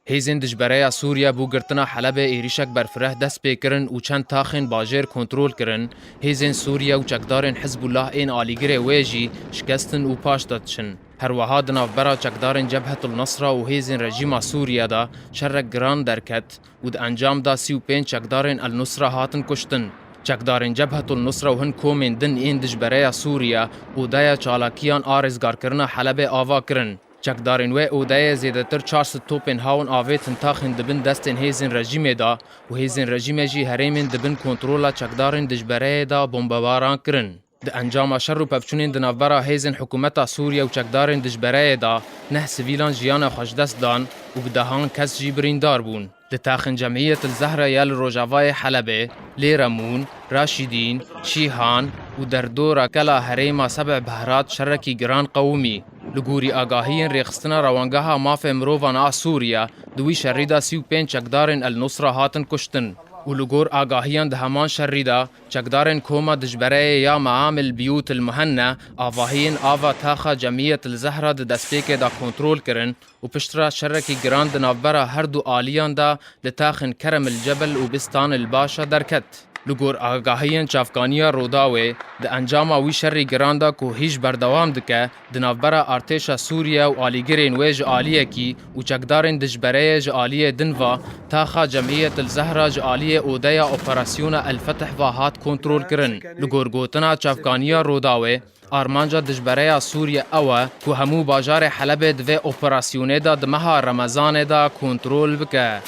هیزن دجبریا سوریا بو گرتنا حلب ایریشک برفره دست پیکرن و چند تاخن باجر کنترول کرن. هیزن سوریا و چکدارن حزب الله این آلیگر ویجی شکستن و پاش دادشن. هر وها دنافبرا چکدارن جبهة النصرة و هیزن رژیم سوریا دا شرک گران درکت و د انجام دا 35 چکدارن النصرة هاتن کشتن. چکدارن جبهة النصرة و هن کومن دن این دجبریا سوریا و دایا چالاکیان آرزگار کرنا حلب آوا کرن. چکدارن و اودای زیادتر 400 توپن هاون آوه تنتاخن دبن دستن هیزن رژیم دا و هیزن رژیم جی هریمن دبن کنترولا چکدارن دجبره دا بمبواران کرن. د انجام شر و پفچونین دنافبرا هیزن حکومتا سوریا و چکدارن دجبره دا نه سویلان جیان خوشدست دان و بدهان کس جی بریندار بون. لتاخن جمعية الزهرة يال روجافاي حلبة ليرمون راشدين شيهان ودردورة كلا هريما 7 بهرات شركي جران قومي لغوري آگاهين ريخستنا روانگاها مافي مروفان سوريا دوي شريدا 35 چکدارن النصرة هاتن كشتن ولغور آگاهيان دهمان شريدا چکدارن كوما دجبره يا معامل بيوت المهنة آواهين آوا تاخا جمعية الزهرة دسپيك دا كنترول کرن و پشترا شركي جران دنافبرا هر دو آليان دا لتاخن كرم الجبل و بستان الباشا دركت. لگور آگاهیان چافکانیا روداوه د انجاما وی شر گران دا کو هیچ بردوام دکه د نافبرا ارتشا سوریا و آلیگرین ویج آلیه کی و چکدارن دجبره ج آلیه دنوا تاخا جمعیت الزهرا ج آلیه اودیا اپراسیون الفتح و هات کنترول کرن. لگور گوتنا چافکانیا روداوه آرمانجا دجبره سوریا اوه کو همو باجار حلب دوه اپراسیونه دا دمها رمضان دا کنترول بکه.